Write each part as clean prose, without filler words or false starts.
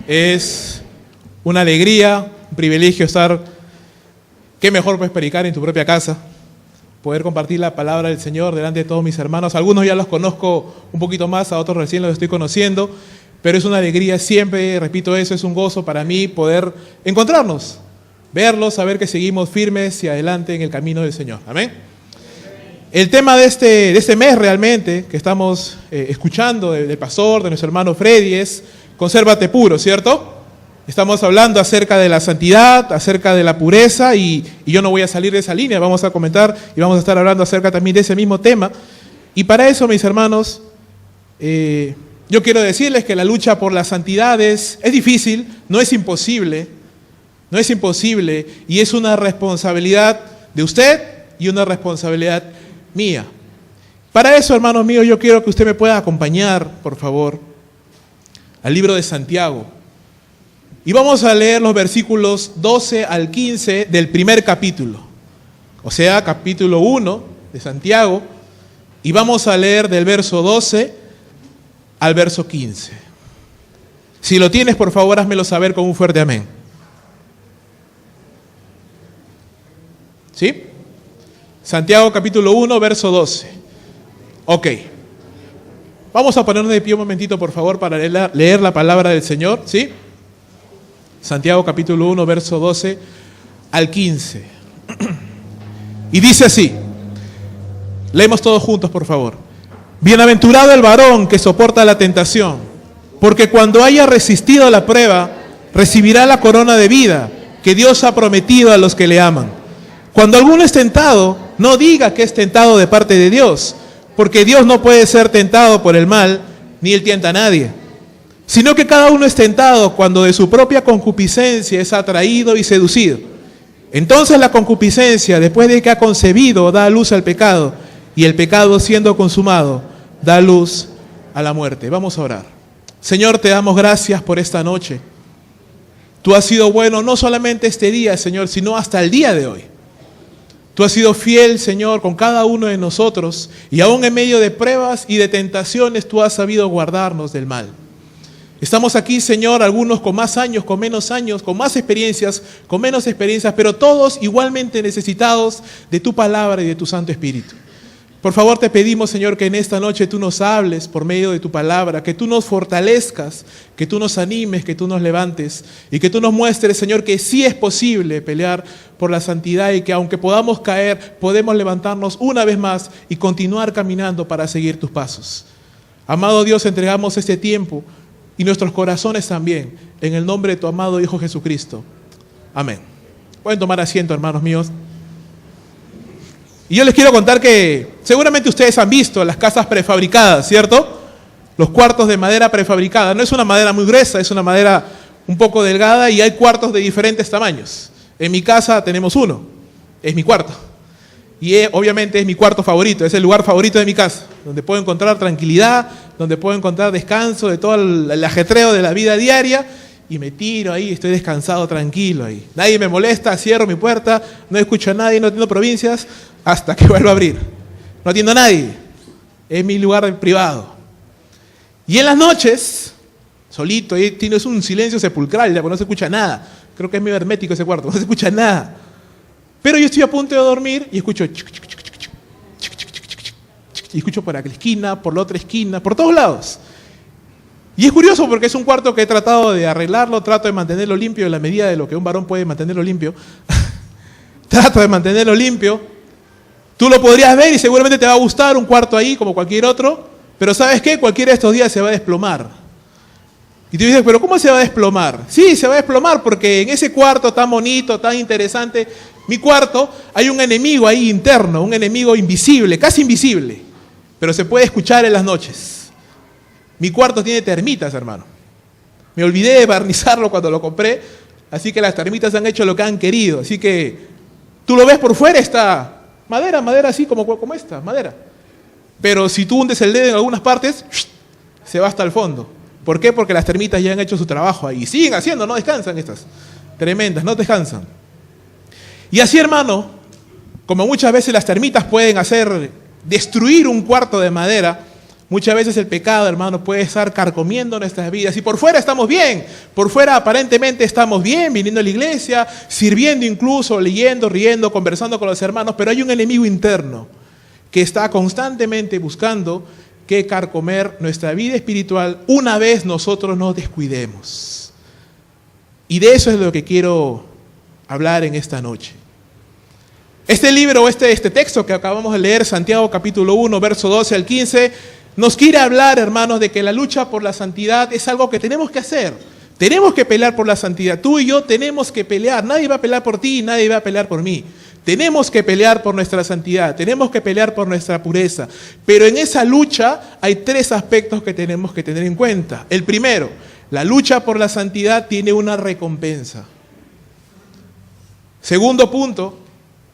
Es una alegría, un privilegio estar, qué mejor pues predicar en tu propia casa, poder compartir la palabra del Señor delante de todos mis hermanos. Algunos ya los conozco un poquito más, a otros recién los estoy conociendo, pero es una alegría siempre, repito eso, es un gozo para mí poder encontrarnos, verlos, saber que seguimos firmes y adelante en el camino del Señor. Amén. El tema de este mes realmente, que estamos escuchando del pastor, de nuestro hermano Freddy, es consérvate puro, ¿cierto? Estamos hablando acerca de la santidad, acerca de la pureza, y yo no voy a salir de esa línea. Vamos a comentar y vamos a estar hablando acerca también de ese mismo tema. Y para eso, mis hermanos, yo quiero decirles que la lucha por la santidad es difícil, no es imposible, y es una responsabilidad de usted y una responsabilidad mía. Para eso, hermanos míos, yo quiero que usted me pueda acompañar, por favor, al libro de Santiago. Y vamos a leer los versículos 12 al 15 del primer capítulo. O sea, capítulo 1 de Santiago. Y vamos a leer del verso 12 al verso 15. Si lo tienes, por favor, házmelo saber con un fuerte amén. ¿Sí? Santiago capítulo 1, verso 12. Ok. Vamos a ponernos de pie un momentito, por favor, para leer la palabra del Señor, ¿sí? Santiago capítulo 1, verso 12 al 15. Y dice así. Leemos todos juntos, por favor. Bienaventurado el varón que soporta la tentación, porque cuando haya resistido a la prueba, recibirá la corona de vida que Dios ha prometido a los que le aman. Cuando alguno es tentado, no diga que es tentado de parte de Dios, porque Dios no puede ser tentado por el mal, ni él tienta a nadie. Sino que cada uno es tentado cuando de su propia concupiscencia es atraído y seducido. Entonces la concupiscencia, después de que ha concebido, da luz al pecado, y el pecado, siendo consumado, da luz a la muerte. Vamos a orar. Señor, te damos gracias por esta noche. Tú has sido bueno no solamente este día, Señor, sino hasta el día de hoy. Tú has sido fiel, Señor, con cada uno de nosotros, y aún en medio de pruebas y de tentaciones, tú has sabido guardarnos del mal. Estamos aquí, Señor, algunos con más años, con menos años, con más experiencias, con menos experiencias, pero todos igualmente necesitados de tu palabra y de tu Santo Espíritu. Por favor, te pedimos, Señor, que en esta noche tú nos hables por medio de tu palabra, que tú nos fortalezcas, que tú nos animes, que tú nos levantes y que tú nos muestres, Señor, que sí es posible pelear por la santidad y que aunque podamos caer, podemos levantarnos una vez más y continuar caminando para seguir tus pasos. Amado Dios, entregamos este tiempo y nuestros corazones también, en el nombre de tu amado Hijo Jesucristo. Amén. Pueden tomar asiento, hermanos míos. Y yo les quiero contar que seguramente ustedes han visto las casas prefabricadas, ¿cierto? Los cuartos de madera prefabricada. No es una madera muy gruesa, es una madera un poco delgada y hay cuartos de diferentes tamaños. En mi casa tenemos uno, es mi cuarto. Y obviamente es mi cuarto favorito, es el lugar favorito de mi casa, donde puedo encontrar tranquilidad, donde puedo encontrar descanso de todo el ajetreo de la vida diaria. Y me tiro ahí, estoy descansado, tranquilo ahí. Nadie me molesta, cierro mi puerta, no escucho a nadie, no atiendo provincias, hasta que vuelvo a abrir. No atiendo a nadie. Es mi lugar privado. Y en las noches, solito, ahí tienes un silencio sepulcral, ya no se escucha nada. Creo que es medio hermético ese cuarto, no se escucha nada. Pero yo estoy a punto de dormir y escucho... Y escucho por la esquina, por la otra esquina, por todos lados. Y es curioso porque es un cuarto que he tratado de arreglarlo, trato de mantenerlo limpio en la medida de lo que un varón puede mantenerlo limpio. Trato de mantenerlo limpio. Tú lo podrías ver y seguramente te va a gustar un cuarto ahí como cualquier otro, pero ¿sabes qué? Cualquiera de estos días se va a desplomar. Y tú dices, ¿pero cómo se va a desplomar? Sí, se va a desplomar porque en ese cuarto tan bonito, tan interesante, mi cuarto, hay un enemigo ahí interno, un enemigo invisible, casi invisible, pero se puede escuchar en las noches. Mi cuarto tiene termitas, hermano. Me olvidé de barnizarlo cuando lo compré, así que las termitas han hecho lo que han querido. Así que tú lo ves por fuera, está madera así como esta, madera. Pero si tú hundes el dedo en algunas partes, se va hasta el fondo. ¿Por qué? Porque las termitas ya han hecho su trabajo ahí. Y siguen haciendo, no descansan estas. Tremendas, no descansan. Y así, hermano, como muchas veces las termitas pueden destruir un cuarto de madera, Muchas veces el pecado, hermano, puede estar carcomiendo nuestras vidas. Y por fuera estamos bien, por fuera aparentemente estamos bien, viniendo a la iglesia, sirviendo incluso, leyendo, riendo, conversando con los hermanos, pero hay un enemigo interno que está constantemente buscando que carcomer nuestra vida espiritual una vez nosotros nos descuidemos. Y de eso es lo que quiero hablar en esta noche. Este libro, este texto que acabamos de leer, Santiago capítulo 1, verso 12 al 15, nos quiere hablar, hermanos, de que la lucha por la santidad es algo que tenemos que hacer. Tenemos que pelear por la santidad. Tú y yo tenemos que pelear. Nadie va a pelear por ti, nadie va a pelear por mí. Tenemos que pelear por nuestra santidad, tenemos que pelear por nuestra pureza. Pero en esa lucha hay 3 aspectos que tenemos que tener en cuenta. El primero, la lucha por la santidad tiene una recompensa. Segundo punto,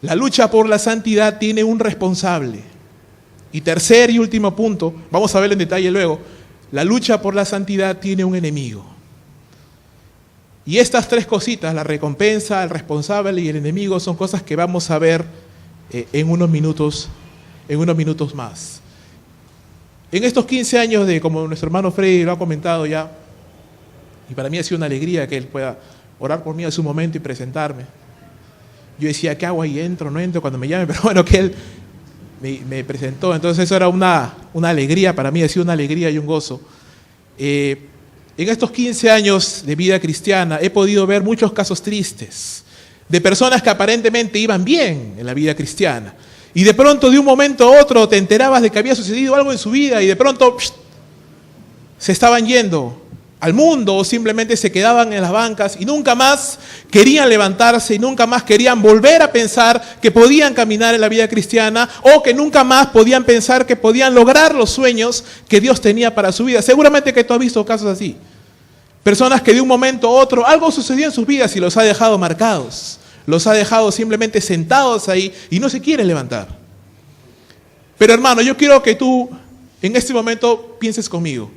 la lucha por la santidad tiene un responsable. Y tercer y último punto, vamos a verlo en detalle luego, la lucha por la santidad tiene un enemigo. Y estas 3 cositas, la recompensa, el responsable y el enemigo, son cosas que vamos a ver en unos minutos más. En estos 15 años como nuestro hermano Freddy lo ha comentado ya, y para mí ha sido una alegría que él pueda orar por mí en su momento y presentarme. Yo decía, ¿qué hago ahí? ¿Entro, no entro? Cuando me llame, pero bueno, que él me presentó. Entonces eso era una alegría, para mí ha sido una alegría y un gozo. En estos 15 años de vida cristiana he podido ver muchos casos tristes de personas que aparentemente iban bien en la vida cristiana y de pronto de un momento a otro te enterabas de que había sucedido algo en su vida y de pronto se estaban yendo al mundo o simplemente se quedaban en las bancas y nunca más querían levantarse y nunca más querían volver a pensar que podían caminar en la vida cristiana o que nunca más podían pensar que podían lograr los sueños que Dios tenía para su vida. Seguramente que tú has visto casos así. Personas que de un momento a otro algo sucedió en sus vidas y los ha dejado marcados. Los ha dejado simplemente sentados ahí y no se quieren levantar. Pero hermano, yo quiero que tú en este momento pienses conmigo.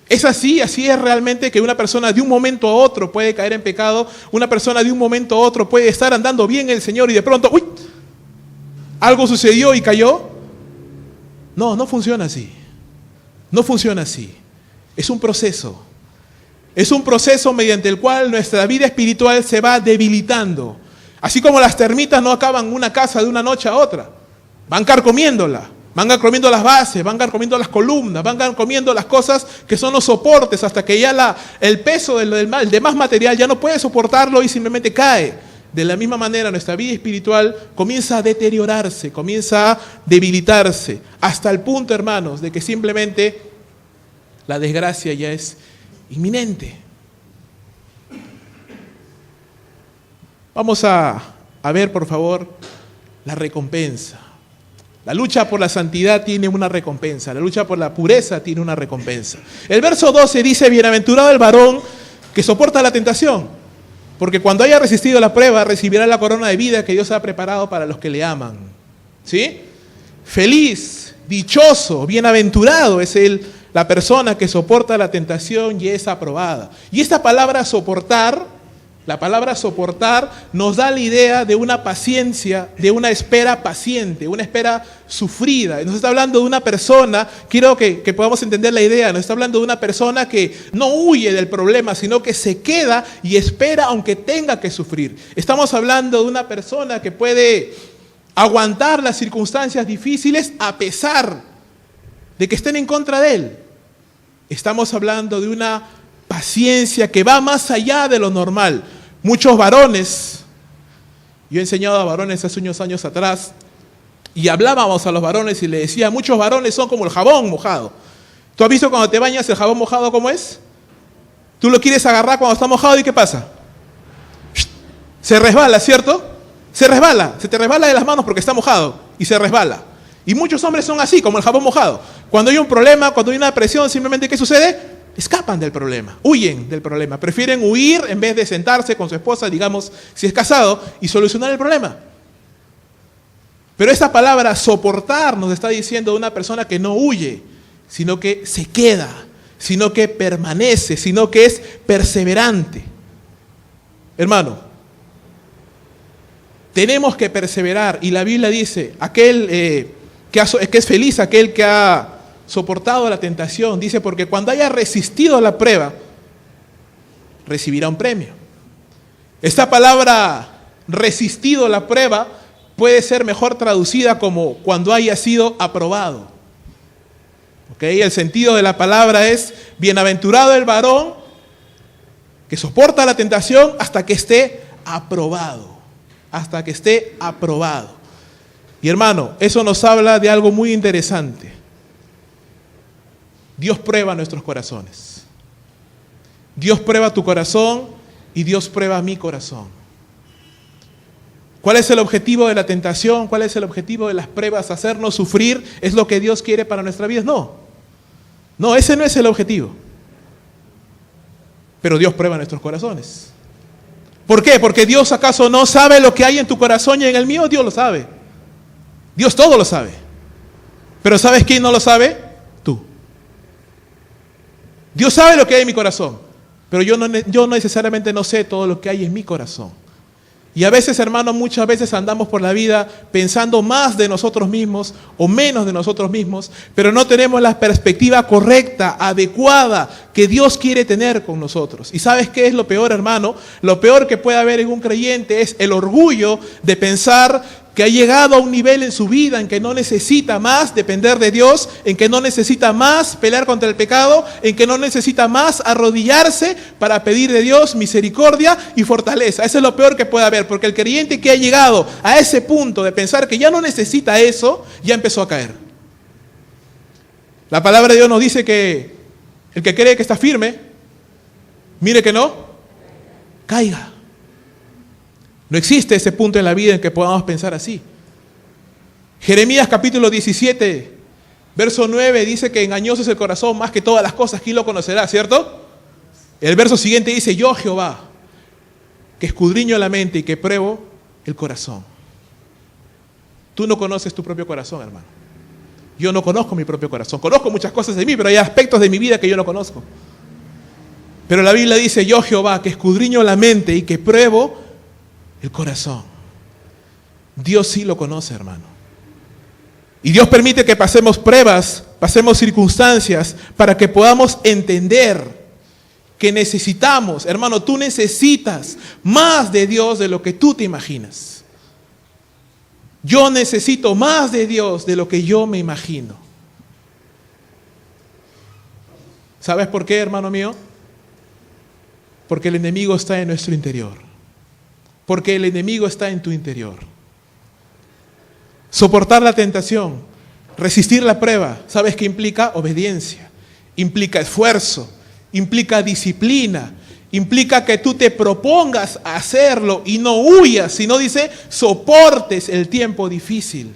Es así es realmente que una persona de un momento a otro puede caer en pecado, una persona de un momento a otro puede estar andando bien el Señor y de pronto, ¡uy!, algo sucedió y cayó. No, no funciona así. No funciona así. Es un proceso. Es un proceso mediante el cual nuestra vida espiritual se va debilitando. Así como las termitas no acaban una casa de una noche a otra. Van carcomiéndola. Van carcomiendo las bases, van carcomiendo las columnas, van carcomiendo las cosas que son los soportes hasta que ya el peso del demás material ya no puede soportarlo y simplemente cae. De la misma manera nuestra vida espiritual comienza a deteriorarse, comienza a debilitarse, hasta el punto, hermanos, de que simplemente la desgracia ya es inminente. Vamos a ver, por favor, la recompensa. La lucha por la santidad tiene una recompensa. La lucha por la pureza tiene una recompensa. El verso 12 dice, bienaventurado el varón que soporta la tentación, porque cuando haya resistido la prueba, recibirá la corona de vida que Dios ha preparado para los que le aman. ¿Sí? Feliz, dichoso, bienaventurado es la persona que soporta la tentación y es aprobada. Y esta palabra soportar, la palabra soportar nos da la idea de una paciencia, de una espera paciente, una espera sufrida. Nos está hablando de una persona, quiero que podamos entender la idea, nos está hablando de una persona que no huye del problema, sino que se queda y espera aunque tenga que sufrir. Estamos hablando de una persona que puede aguantar las circunstancias difíciles a pesar de que estén en contra de él. Estamos hablando de una paciencia que va más allá de lo normal. Muchos varones, yo he enseñado a varones hace unos años atrás, y hablábamos a los varones y le decía, muchos varones son como el jabón mojado. ¿Tú has visto cuando te bañas el jabón mojado cómo es? Tú lo quieres agarrar cuando está mojado y ¿qué pasa? Se resbala, ¿cierto? Se resbala, se te resbala de las manos porque está mojado y se resbala. Y muchos hombres son así, como el jabón mojado. Cuando hay un problema, cuando hay una presión, simplemente ¿qué sucede? Escapan del problema, huyen del problema, prefieren huir en vez de sentarse con su esposa, digamos, si es casado, y solucionar el problema. Pero esta palabra soportar nos está diciendo de una persona que no huye, sino que se queda, sino que permanece, sino que es perseverante. Hermano, tenemos que perseverar, y la Biblia dice, aquel que es feliz, aquel que ha soportado la tentación. Dice, porque cuando haya resistido la prueba, recibirá un premio. Esta palabra, resistido la prueba, puede ser mejor traducida como cuando haya sido aprobado. ¿Okay? El sentido de la palabra es, bienaventurado el varón que soporta la tentación hasta que esté aprobado. Hasta que esté aprobado. Y hermano, eso nos habla de algo muy interesante. Dios prueba nuestros corazones. Dios prueba tu corazón y Dios prueba mi corazón. ¿Cuál es el objetivo de la tentación? ¿Cuál es el objetivo de las pruebas? ¿Hacernos sufrir? ¿Es lo que Dios quiere para nuestra vida? No, ese no es el objetivo. Pero Dios prueba nuestros corazones. ¿Por qué? Porque Dios acaso no sabe lo que hay en tu corazón y en el mío. Dios lo sabe. Dios todo lo sabe. Pero ¿sabes quién no lo sabe? Tú. Dios sabe lo que hay en mi corazón, pero yo necesariamente no sé todo lo que hay en mi corazón. Y a veces, hermano, muchas veces andamos por la vida pensando más de nosotros mismos o menos de nosotros mismos, pero no tenemos la perspectiva correcta, adecuada, que Dios quiere tener con nosotros. ¿Y sabes qué es lo peor, hermano? Lo peor que puede haber en un creyente es el orgullo de pensar que ha llegado a un nivel en su vida en que no necesita más depender de Dios, en que no necesita más pelear contra el pecado, en que no necesita más arrodillarse para pedir de Dios misericordia y fortaleza. Eso es lo peor que puede haber, porque el creyente que ha llegado a ese punto de pensar que ya no necesita eso, ya empezó a caer. La palabra de Dios nos dice que el que cree que está firme, mire que no, caiga. No existe ese punto en la vida en que podamos pensar así. Jeremías capítulo 17, verso 9 dice que engañoso es el corazón más que todas las cosas. ¿Quién lo conocerá, cierto? El verso siguiente dice, yo Jehová, que escudriño la mente y que pruebo el corazón. Tú no conoces tu propio corazón, hermano. Yo no conozco mi propio corazón. Conozco muchas cosas de mí, pero hay aspectos de mi vida que yo no conozco. Pero la Biblia dice, yo Jehová, que escudriño la mente y que pruebo el corazón. Dios sí lo conoce, hermano. Y Dios permite que pasemos pruebas, pasemos circunstancias, para que podamos entender que necesitamos, hermano, tú necesitas más de Dios de lo que tú te imaginas. Yo necesito más de Dios de lo que yo me imagino. ¿Sabes por qué, hermano mío? Porque el enemigo está en nuestro interior. Porque el enemigo está en tu interior. Soportar la tentación, resistir la prueba, ¿sabes qué implica? Obediencia, implica esfuerzo, implica disciplina, implica que tú te propongas a hacerlo y no huyas, sino dice, soportes el tiempo difícil,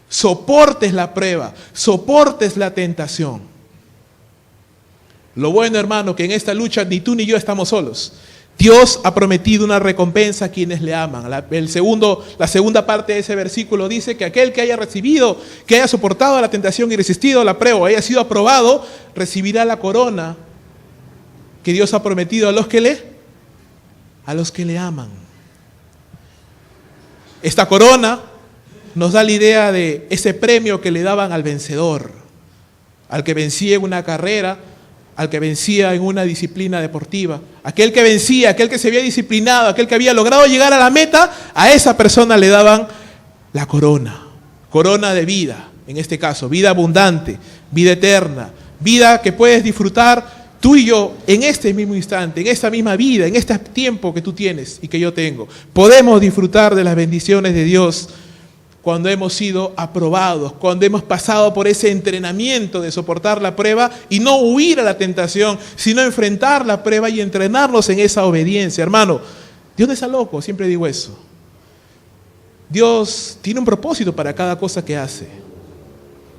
soportes la prueba, soportes la tentación. Lo bueno, hermano, que en esta lucha ni tú ni yo estamos solos. Dios ha prometido una recompensa a quienes le aman. La segunda parte de ese versículo dice que aquel que haya recibido, que haya soportado la tentación y resistido la prueba, haya sido aprobado, recibirá la corona que Dios ha prometido a los que le aman. Esta corona nos da la idea de ese premio que le daban al vencedor, al que vencía en una carrera, al que vencía en una disciplina deportiva, aquel que vencía, aquel que se había disciplinado, aquel que había logrado llegar a la meta, a esa persona le daban la corona de vida, en este caso, vida abundante, vida eterna, vida que puedes disfrutar tú y yo en este mismo instante, en esta misma vida, en este tiempo que tú tienes y que yo tengo. Podemos disfrutar de las bendiciones de Dios cuando hemos sido aprobados, cuando hemos pasado por ese entrenamiento de soportar la prueba y no huir a la tentación, sino enfrentar la prueba y entrenarnos en esa obediencia. Hermano, Dios no está loco, siempre digo eso. Dios tiene un propósito para cada cosa que hace.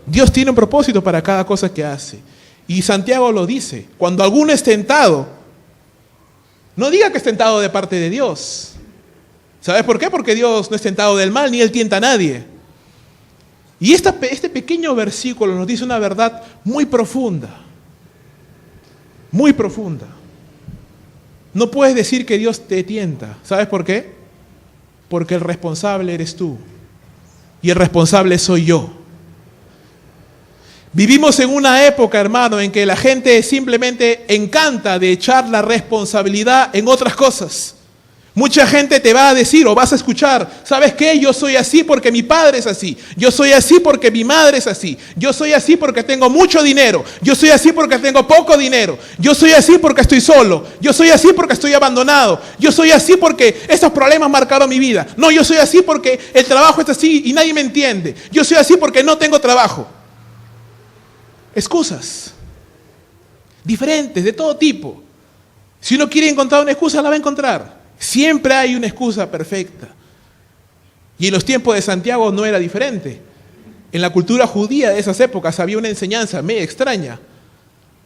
Dios tiene un propósito para cada cosa que hace. Y Santiago lo dice, cuando alguno es tentado, no diga que es tentado de parte de Dios. ¿Sabes por qué? Porque Dios no es tentado del mal, ni Él tienta a nadie. Y este pequeño versículo nos dice una verdad muy profunda. Muy profunda. No puedes decir que Dios te tienta. ¿Sabes por qué? Porque el responsable eres tú. Y el responsable soy yo. Vivimos en una época, hermano, en que la gente simplemente encanta de echar la responsabilidad en otras cosas. Mucha gente te va a decir o vas a escuchar, ¿sabes qué? Yo soy así porque mi padre es así. Yo soy así porque mi madre es así. Yo soy así porque tengo mucho dinero. Yo soy así porque tengo poco dinero. Yo soy así porque estoy solo. Yo soy así porque estoy abandonado. Yo soy así porque estos problemas marcaron mi vida. No, yo soy así porque el trabajo es así y nadie me entiende. Yo soy así porque no tengo trabajo. Excusas. Diferentes, de todo tipo. Si uno quiere encontrar una excusa, la va a encontrar. Siempre hay una excusa perfecta. Y en los tiempos de Santiago no era diferente. En la cultura judía de esas épocas había una enseñanza medio extraña.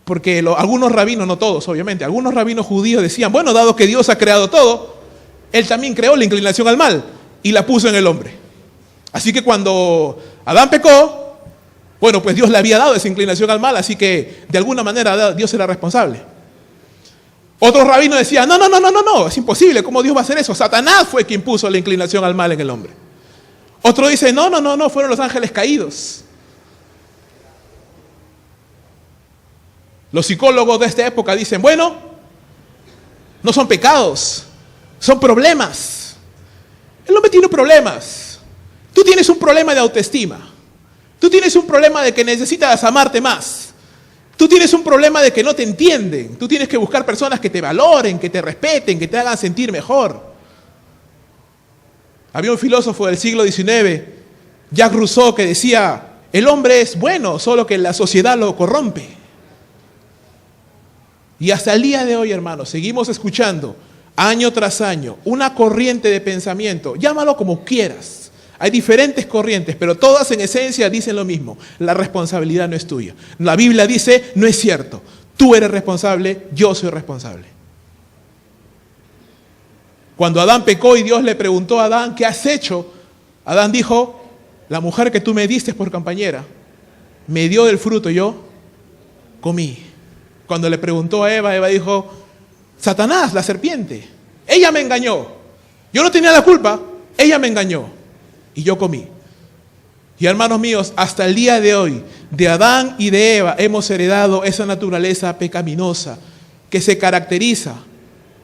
Porque algunos rabinos, no todos obviamente, algunos rabinos judíos decían, bueno, dado que Dios ha creado todo, Él también creó la inclinación al mal y la puso en el hombre. Así que cuando Adán pecó, bueno, pues Dios le había dado esa inclinación al mal, así que de alguna manera Dios era responsable. Otros rabinos decían, no, es imposible, ¿cómo Dios va a hacer eso? Satanás fue quien puso la inclinación al mal en el hombre. Otro dice, no, fueron los ángeles caídos. Los psicólogos de esta época dicen, bueno, no son pecados, son problemas. El hombre tiene problemas. Tú tienes un problema de autoestima. Tú tienes un problema de que necesitas amarte más. Tú tienes un problema de que no te entienden. Tú tienes que buscar personas que te valoren, que te respeten, que te hagan sentir mejor. Había un filósofo del siglo XIX, Jacques Rousseau, que decía, el hombre es bueno, solo que la sociedad lo corrompe. Y hasta el día de hoy, hermanos, seguimos escuchando, año tras año, una corriente de pensamiento, llámalo como quieras. Hay diferentes corrientes, pero todas en esencia dicen lo mismo. La responsabilidad no es tuya. La Biblia dice, no es cierto. Tú eres responsable, yo soy responsable. Cuando Adán pecó y Dios le preguntó a Adán, ¿qué has hecho? Adán dijo, la mujer que tú me diste por compañera, me dio del fruto, yo comí. Cuando le preguntó a Eva, Eva dijo, Satanás, la serpiente, ella me engañó. Yo no tenía la culpa, ella me engañó. Y yo comí. Y hermanos míos, hasta el día de hoy, de Adán y de Eva hemos heredado esa naturaleza pecaminosa que se caracteriza.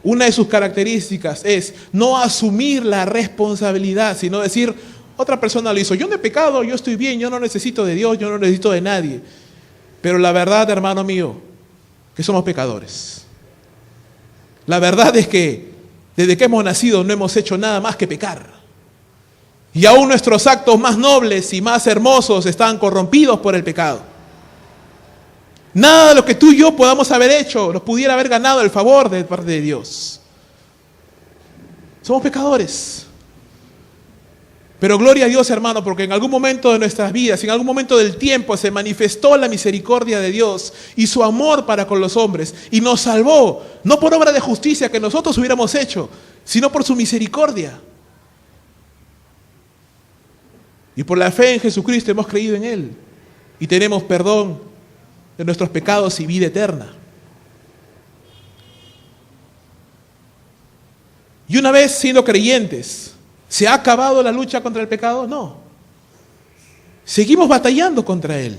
Una de sus características es no asumir la responsabilidad, sino decir, otra persona lo hizo. Yo no he pecado, yo estoy bien, yo no necesito de Dios, yo no necesito de nadie. Pero la verdad, hermano mío, que somos pecadores. La verdad es que desde que hemos nacido no hemos hecho nada más que pecar. Y aún nuestros actos más nobles y más hermosos están corrompidos por el pecado. Nada de lo que tú y yo podamos haber hecho nos pudiera haber ganado el favor de parte de Dios. Somos pecadores. Pero gloria a Dios, hermano, porque en algún momento de nuestras vidas, en algún momento del tiempo, se manifestó la misericordia de Dios y su amor para con los hombres. Y nos salvó, no por obra de justicia que nosotros hubiéramos hecho, sino por su misericordia. Y por la fe en Jesucristo hemos creído en Él. Y tenemos perdón de nuestros pecados y vida eterna. Y una vez siendo creyentes, ¿se ha acabado la lucha contra el pecado? No. Seguimos batallando contra él.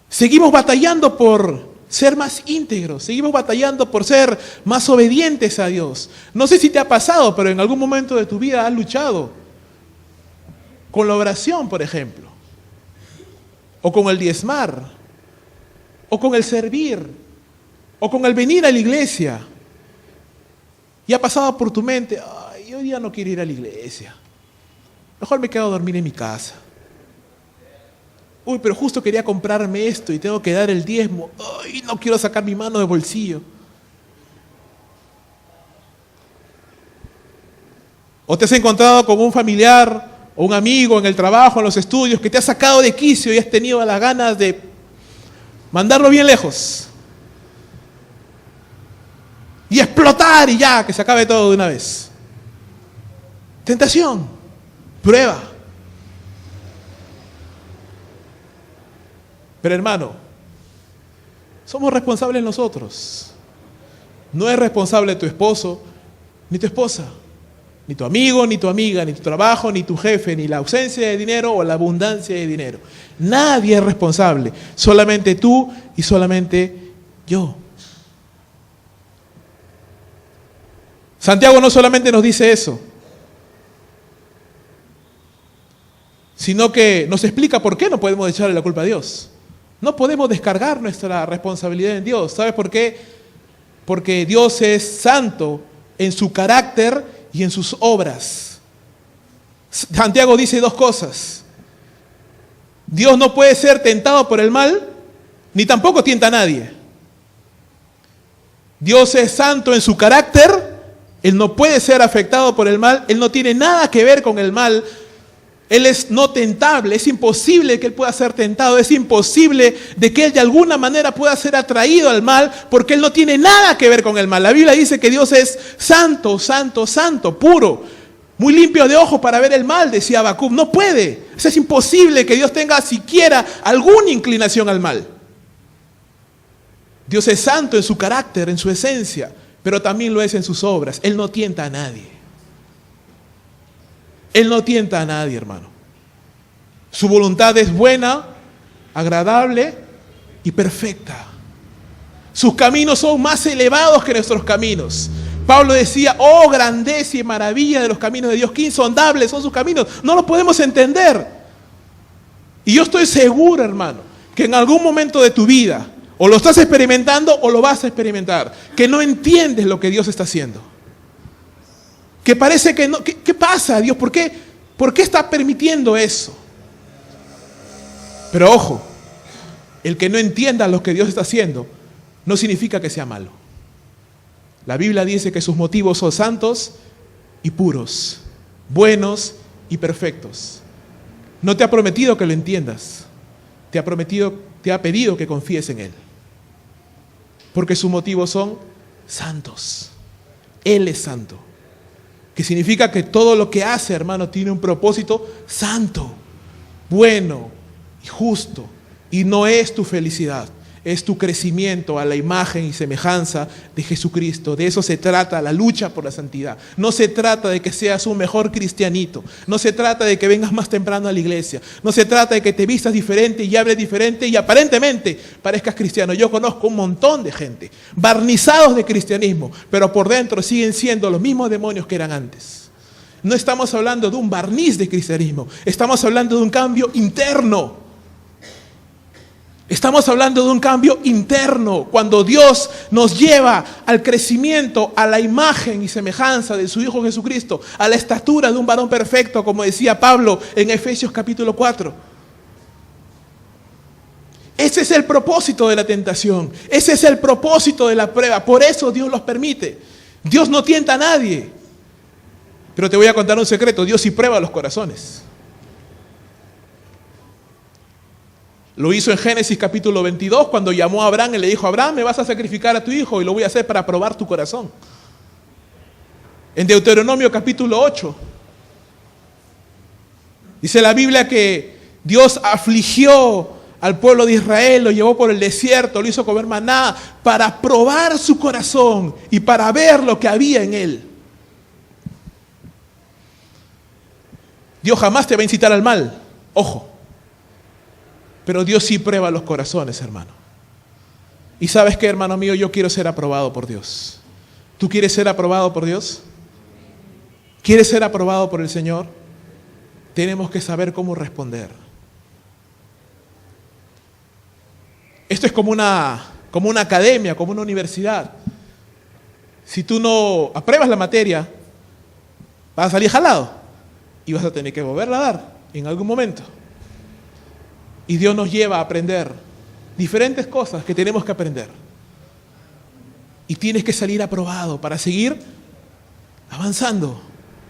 Seguimos batallando por ser más íntegros. Seguimos batallando por ser más obedientes a Dios. No sé si te ha pasado, pero en algún momento de tu vida has luchado con la oración, por ejemplo, o con el diezmar, o con el servir, o con el venir a la iglesia. Y ha pasado por tu mente, ay, hoy día no quiero ir a la iglesia. Mejor me quedo a dormir en mi casa. Uy, pero justo quería comprarme esto y tengo que dar el diezmo. Ay, no quiero sacar mi mano de bolsillo. O te has encontrado con un familiar o un amigo en el trabajo, en los estudios, que te ha sacado de quicio y has tenido las ganas de mandarlo bien lejos. Y explotar y ya, que se acabe todo de una vez. Tentación, prueba. Pero hermano, somos responsables nosotros. No es responsable tu esposo ni tu esposa. Ni tu amigo, ni tu amiga, ni tu trabajo, ni tu jefe, ni la ausencia de dinero o la abundancia de dinero. Nadie es responsable, solamente tú y solamente yo. Santiago no solamente nos dice eso, sino que nos explica por qué no podemos echarle la culpa a Dios. No podemos descargar nuestra responsabilidad en Dios. ¿Sabes por qué? Porque Dios es santo en su carácter y en sus obras. Santiago dice dos cosas. Dios no puede ser tentado por el mal, ni tampoco tienta a nadie. Dios es santo en su carácter, Él no puede ser afectado por el mal, Él no tiene nada que ver con el mal, Él es no tentable, es imposible que Él pueda ser tentado, es imposible de que Él de alguna manera pueda ser atraído al mal, porque Él no tiene nada que ver con el mal. La Biblia dice que Dios es santo, santo, santo, puro, muy limpio de ojo para ver el mal, decía Habacuc. No puede, es imposible que Dios tenga siquiera alguna inclinación al mal. Dios es santo en su carácter, en su esencia, pero también lo es en sus obras. Él no tienta a nadie. Él no tienta a nadie, hermano. Su voluntad es buena, agradable y perfecta. Sus caminos son más elevados que nuestros caminos. Pablo decía, oh grandeza y maravilla de los caminos de Dios, qué insondables son sus caminos. No lo podemos entender. Y yo estoy seguro, hermano, que en algún momento de tu vida, o lo estás experimentando o lo vas a experimentar, que no entiendes lo que Dios está haciendo. Que parece que no. ¿Qué pasa, Dios? ¿Por qué está permitiendo eso? Pero ojo, el que no entienda lo que Dios está haciendo no significa que sea malo. La Biblia dice que sus motivos son santos y puros, buenos y perfectos. No te ha prometido que lo entiendas, te ha pedido que confíes en Él. Porque sus motivos son santos. Él es santo. Que significa que todo lo que hace, hermano, tiene un propósito santo, bueno y justo. Y no es tu felicidad, es tu crecimiento a la imagen y semejanza de Jesucristo. De eso se trata la lucha por la santidad. No se trata de que seas un mejor cristianito. No se trata de que vengas más temprano a la iglesia. No se trata de que te vistas diferente y hables diferente y aparentemente parezcas cristiano. Yo conozco un montón de gente barnizados de cristianismo, pero por dentro siguen siendo los mismos demonios que eran antes. No estamos hablando de un barniz de cristianismo. Estamos hablando de un cambio interno. Estamos hablando de un cambio interno, cuando Dios nos lleva al crecimiento, a la imagen y semejanza de su Hijo Jesucristo, a la estatura de un varón perfecto, como decía Pablo en Efesios capítulo 4. Ese es el propósito de la tentación, ese es el propósito de la prueba, por eso Dios los permite. Dios no tienta a nadie, pero te voy a contar un secreto, Dios sí prueba los corazones. Lo hizo en Génesis capítulo 22, cuando llamó a Abraham y le dijo, Abraham, me vas a sacrificar a tu hijo y lo voy a hacer para probar tu corazón. En Deuteronomio capítulo 8, dice la Biblia que Dios afligió al pueblo de Israel, lo llevó por el desierto, lo hizo comer maná para probar su corazón y para ver lo que había en él. Dios jamás te va a incitar al mal, ojo. Pero Dios sí prueba los corazones, hermano. Y ¿sabes qué, hermano mío? Yo quiero ser aprobado por Dios. ¿Tú quieres ser aprobado por Dios? ¿Quieres ser aprobado por el Señor? Tenemos que saber cómo responder. Esto es como una academia, como una universidad. Si tú no apruebas la materia, vas a salir jalado y vas a tener que volverla a dar en algún momento. Y Dios nos lleva a aprender diferentes cosas que tenemos que aprender. Y tienes que salir aprobado para seguir avanzando,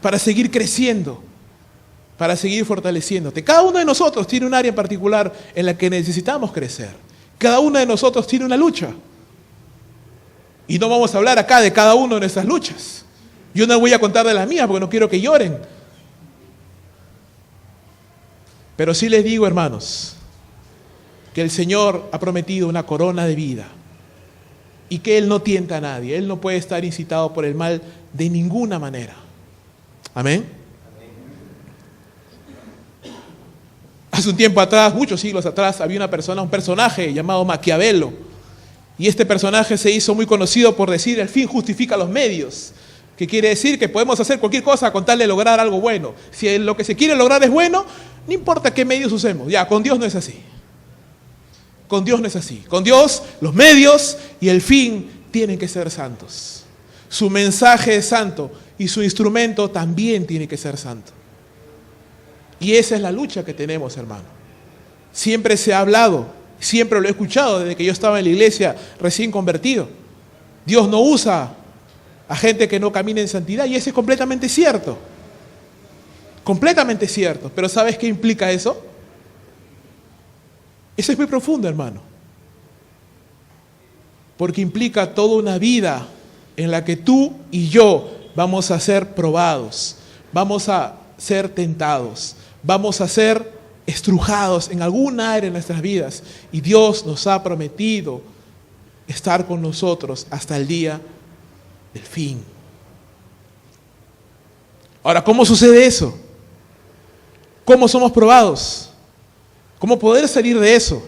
para seguir creciendo, para seguir fortaleciéndote. Cada uno de nosotros tiene un área en particular en la que necesitamos crecer. Cada uno de nosotros tiene una lucha. Y no vamos a hablar acá de cada uno de nuestras luchas. Yo no voy a contar de las mías porque no quiero que lloren. Pero sí les digo, hermanos, que el Señor ha prometido una corona de vida y que Él no tienta a nadie. Él no puede estar incitado por el mal de ninguna manera. Amén. Hace un tiempo atrás, muchos siglos atrás, había un personaje llamado Maquiavelo. Y este personaje se hizo muy conocido por decir: el fin justifica los medios. Que quiere decir que podemos hacer cualquier cosa con tal de lograr algo bueno. Si lo que se quiere lograr es bueno, no importa qué medios usemos. Ya, con Dios no es así. Con Dios no es así. Con Dios, los medios y el fin tienen que ser santos. Su mensaje es santo y su instrumento también tiene que ser santo. Y esa es la lucha que tenemos, hermano. Siempre se ha hablado, siempre lo he escuchado desde que yo estaba en la iglesia recién convertido. Dios no usa a gente que no camina en santidad, y eso es completamente cierto. Completamente cierto. Pero ¿sabes qué implica eso? Eso es muy profundo, hermano. Porque implica toda una vida en la que tú y yo vamos a ser probados, vamos a ser tentados, vamos a ser estrujados en alguna área de nuestras vidas. Y Dios nos ha prometido estar con nosotros hasta el día del fin. Ahora, ¿cómo sucede eso? ¿Cómo somos probados? ¿Cómo poder salir de eso?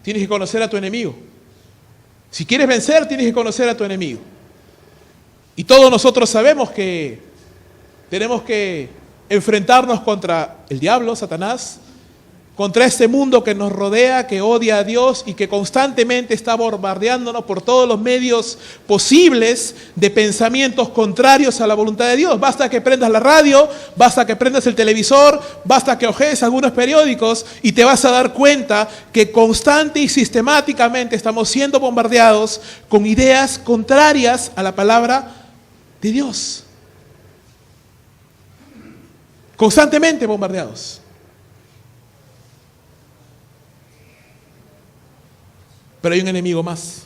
Tienes que conocer a tu enemigo. Si quieres vencer, tienes que conocer a tu enemigo. Y todos nosotros sabemos que tenemos que enfrentarnos contra el diablo, Satanás, contra este mundo que nos rodea, que odia a Dios y que constantemente está bombardeándonos por todos los medios posibles de pensamientos contrarios a la voluntad de Dios. Basta que prendas la radio, basta que prendas el televisor, basta que ojees algunos periódicos y te vas a dar cuenta que constante y sistemáticamente estamos siendo bombardeados con ideas contrarias a la palabra de Dios. Constantemente bombardeados. Pero hay un enemigo más.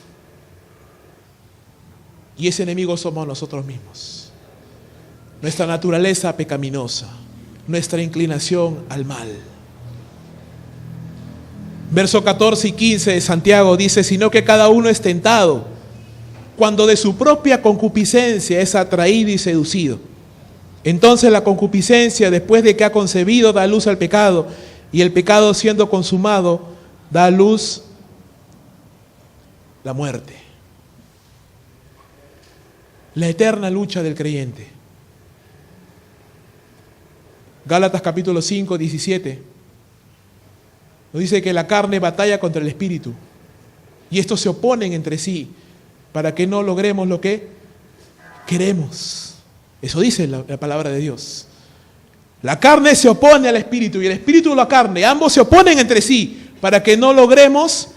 Y ese enemigo somos nosotros mismos. Nuestra naturaleza pecaminosa, nuestra inclinación al mal. Verso 14 y 15 de Santiago dice: sino que cada uno es tentado cuando de su propia concupiscencia es atraído y seducido. Entonces la concupiscencia, después de que ha concebido, da luz al pecado, y el pecado, siendo consumado, da luz la muerte. La eterna lucha del creyente. Gálatas capítulo 5, 17. Nos dice que la carne batalla contra el espíritu, y estos se oponen entre sí para que no logremos lo que queremos. Eso dice la palabra de Dios. La carne se opone al espíritu y el espíritu a la carne. Ambos se oponen entre sí para que no logremos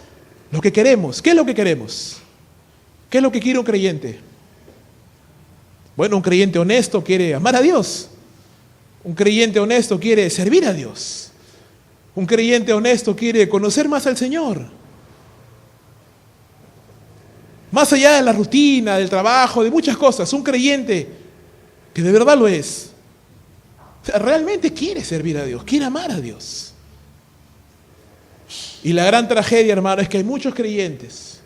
lo que queremos. ¿Qué es lo que queremos? ¿Qué es lo que quiere un creyente? Bueno, un creyente honesto quiere amar a Dios. Un creyente honesto quiere servir a Dios. Un creyente honesto quiere conocer más al Señor. Más allá de la rutina, del trabajo, de muchas cosas, un creyente que de verdad lo es, o sea, realmente quiere servir a Dios, quiere amar a Dios. Y la gran tragedia, hermano, es que hay muchos creyentes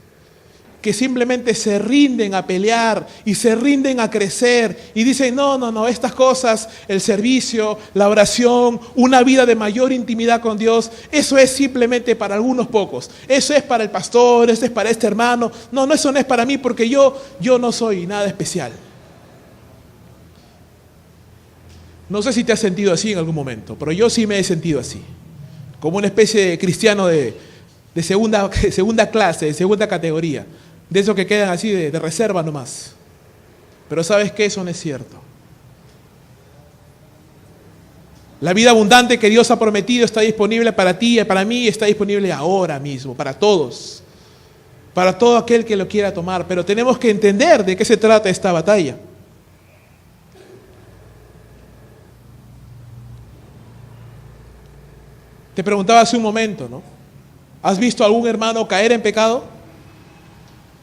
que simplemente se rinden a pelear y se rinden a crecer y dicen: no, estas cosas, el servicio, la oración, una vida de mayor intimidad con Dios, eso es simplemente para algunos pocos, eso es para el pastor, eso es para este hermano, no, eso no es para mí porque yo no soy nada especial. No sé si te has sentido así en algún momento, pero yo sí me he sentido así, como una especie de cristiano de segunda clase, de segunda categoría, de esos que quedan así de reserva nomás. Pero ¿sabes qué? Eso no es cierto. La vida abundante que Dios ha prometido está disponible para ti y para mí, está disponible ahora mismo, para todos, para todo aquel que lo quiera tomar. Pero tenemos que entender de qué se trata esta batalla. Te preguntaba hace un momento, ¿no? ¿Has visto a algún hermano caer en pecado?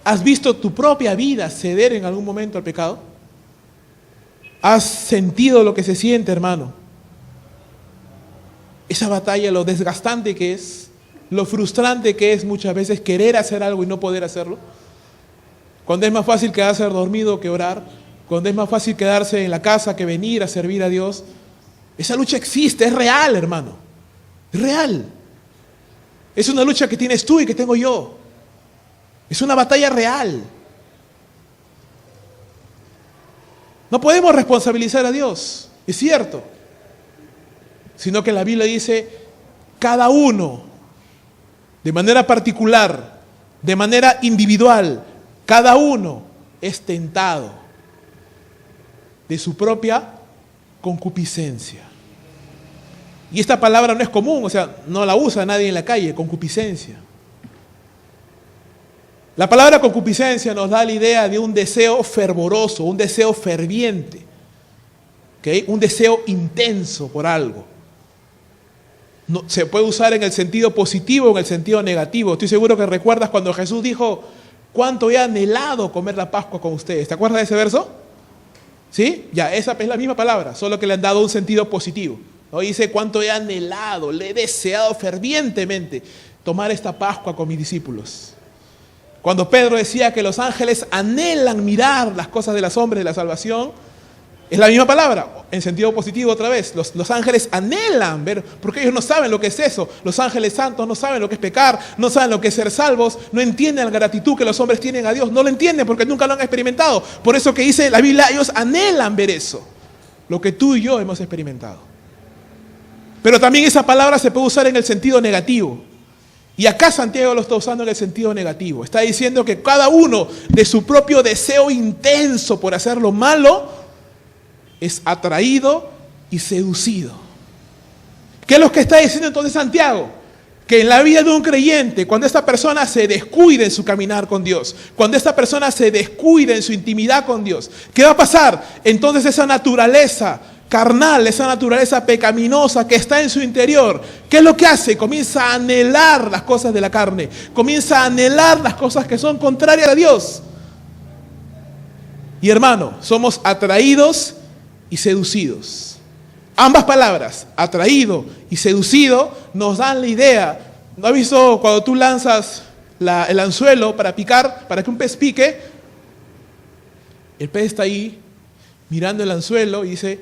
¿Has visto tu propia vida ceder en algún momento al pecado? ¿Has sentido lo que se siente, hermano? Esa batalla, lo desgastante que es, lo frustrante que es muchas veces querer hacer algo y no poder hacerlo. Cuando es más fácil quedarse dormido que orar. cuando es más fácil quedarse en la casa que venir a servir a Dios. Esa lucha existe, es real, hermano. Es real. Es una lucha que tienes tú y que tengo yo. Es una batalla real. No podemos responsabilizar a Dios, es cierto. Sino que la Biblia dice, cada uno, de manera particular, de manera individual, cada uno es tentado de su propia concupiscencia. Y esta palabra no es común, o sea, no la usa nadie en la calle, concupiscencia. La palabra concupiscencia nos da la idea de un deseo fervoroso, un deseo ferviente, ¿okay? Un deseo intenso por algo. No, se puede usar en el sentido positivo o en el sentido negativo. Estoy seguro que recuerdas cuando Jesús dijo, cuánto he anhelado comer la Pascua con ustedes. ¿Te acuerdas de ese verso? ¿Sí? Ya, esa es la misma palabra, solo que le han dado un sentido positivo. ¿No? Dice, cuánto he anhelado, le he deseado fervientemente tomar esta Pascua con mis discípulos. Cuando Pedro decía que los ángeles anhelan mirar las cosas de los hombres de la salvación, es la misma palabra, en sentido positivo otra vez. Los ángeles anhelan ver, porque ellos no saben lo que es eso. Los ángeles santos no saben lo que es pecar, no saben lo que es ser salvos, no entienden la gratitud que los hombres tienen a Dios, no lo entienden porque nunca lo han experimentado. Por eso que dice la Biblia, ellos anhelan ver eso, lo que tú y yo hemos experimentado. Pero también esa palabra se puede usar en el sentido negativo. Y acá Santiago lo está usando en el sentido negativo. Está diciendo que cada uno de su propio deseo intenso por hacer lo malo es atraído y seducido. ¿Qué es lo que está diciendo entonces Santiago? Que en la vida de un creyente, cuando esta persona se descuida en su caminar con Dios, cuando esta persona se descuida en su intimidad con Dios, ¿qué va a pasar? Entonces esa naturaleza carnal, esa naturaleza pecaminosa que está en su interior, ¿qué es lo que hace? Comienza a anhelar las cosas de la carne, comienza a anhelar las cosas que son contrarias a Dios. Y hermano, somos atraídos y seducidos. Ambas palabras, atraído y seducido, nos dan la idea. ¿No has visto cuando tú lanzas el anzuelo para picar, para que un pez pique? El pez está ahí mirando el anzuelo y dice,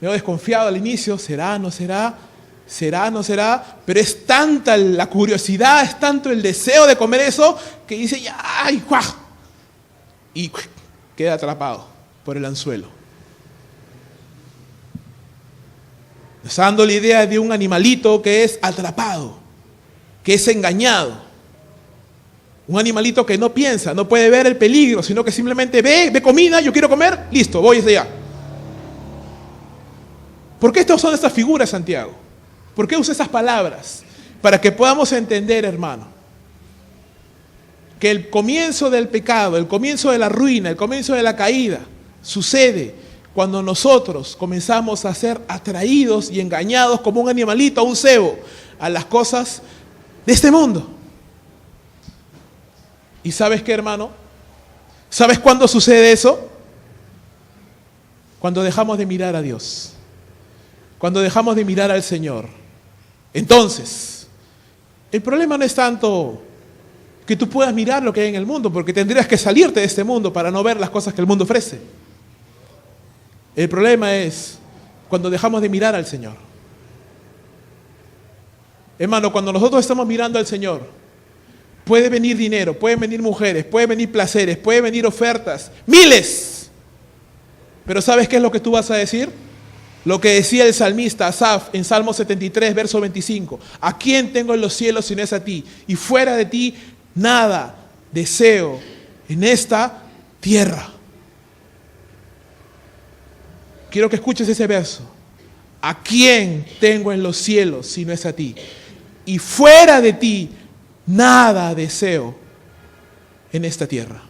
me he desconfiado al inicio, será, no será, será, no será, pero es tanta la curiosidad, es tanto el deseo de comer eso, que dice, ya, ¡ay, ¡guau! Y queda atrapado por el anzuelo. Nos está dando la idea de un animalito que es atrapado, que es engañado. Un animalito que no piensa, no puede ver el peligro, sino que simplemente ve comida, yo quiero comer, listo, voy hacia allá. ¿Por qué son estas figuras, Santiago? ¿Por qué usa esas palabras? Para que podamos entender, hermano, que el comienzo del pecado, el comienzo de la ruina, el comienzo de la caída, sucede cuando nosotros comenzamos a ser atraídos y engañados como un animalito, a un cebo, a las cosas de este mundo. ¿Y sabes qué, hermano? ¿Sabes cuándo sucede eso? Cuando dejamos de mirar a Dios. Cuando dejamos de mirar al Señor. Entonces, el problema no es tanto que tú puedas mirar lo que hay en el mundo, porque tendrías que salirte de este mundo para no ver las cosas que el mundo ofrece. El problema es cuando dejamos de mirar al Señor. Hermano, cuando nosotros estamos mirando al Señor, puede venir dinero, pueden venir mujeres, pueden venir placeres, pueden venir ofertas, miles. Pero ¿sabes qué es lo que tú vas a decir? Lo que decía el salmista Asaf en Salmo 73, verso 25. ¿A quién tengo en los cielos si no es a ti? Y fuera de ti, nada deseo en esta tierra. Quiero que escuches ese verso. ¿A quién tengo en los cielos si no es a ti? Y fuera de ti, nada deseo en esta tierra.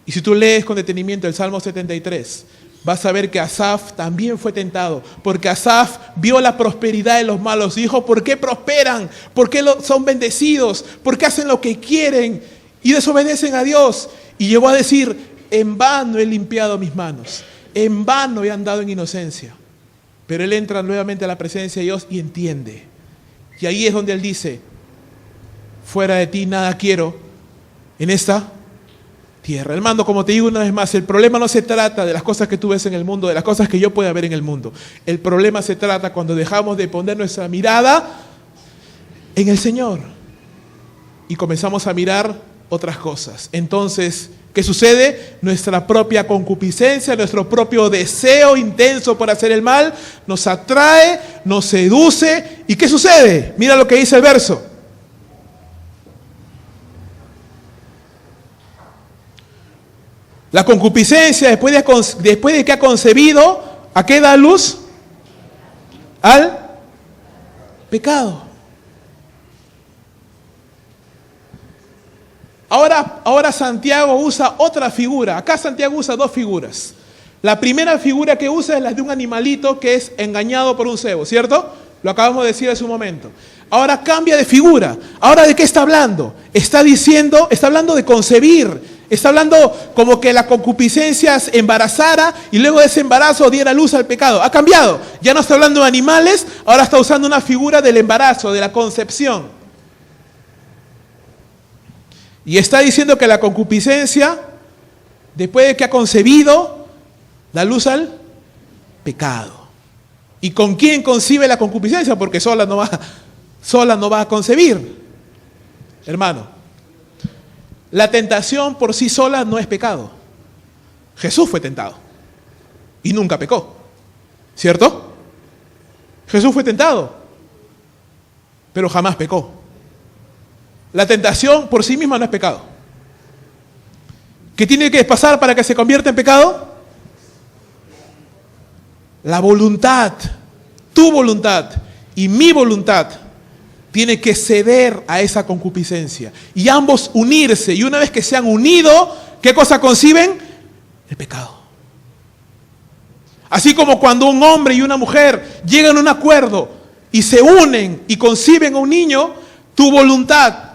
Y si tú lees con detenimiento el Salmo 73, vas a ver que Asaf también fue tentado, porque Asaf vio la prosperidad de los malos y dijo, ¿por qué prosperan? ¿Por qué son bendecidos? ¿Por qué hacen lo que quieren y desobedecen a Dios? Y llegó a decir, en vano he limpiado mis manos, en vano he andado en inocencia. Pero él entra nuevamente a la presencia de Dios y entiende. Y ahí es donde él dice, fuera de ti nada quiero en esta tierra. Hermano, como te digo una vez más, el problema no se trata de las cosas que tú ves en el mundo, de las cosas que yo pueda ver en el mundo. El problema se trata cuando dejamos de poner nuestra mirada en el Señor y comenzamos a mirar otras cosas. Entonces, ¿qué sucede? Nuestra propia concupiscencia, nuestro propio deseo intenso por hacer el mal, nos atrae, nos seduce. ¿Y qué sucede? Mira lo que dice el verso. La concupiscencia, después de que ha concebido, ¿a qué da luz? Al pecado. Ahora Santiago usa otra figura. Acá Santiago usa dos figuras. La primera figura que usa es la de un animalito que es engañado por un cebo, ¿cierto? Lo acabamos de decir hace un momento. Ahora cambia de figura. ¿Ahora de qué está hablando? Está hablando de concebir. Está hablando como que la concupiscencia se embarazara y luego de ese embarazo diera luz al pecado. Ha cambiado. Ya no está hablando de animales, ahora está usando una figura del embarazo, de la concepción. Y está diciendo que la concupiscencia, después de que ha concebido, da luz al pecado. ¿Y con quién concibe la concupiscencia? Porque sola no va a concebir. Hermano, la tentación por sí sola no es pecado. Jesús fue tentado y nunca pecó, ¿cierto? Jesús fue tentado, pero jamás pecó. La tentación por sí misma no es pecado. ¿Qué tiene que pasar para que se convierta en pecado? La voluntad, tu voluntad y mi voluntad tiene que ceder a esa concupiscencia y ambos unirse, y una vez que se han unido, ¿qué cosa conciben? El pecado. Así como cuando un hombre y una mujer llegan a un acuerdo y se unen y conciben a un niño, tu voluntad,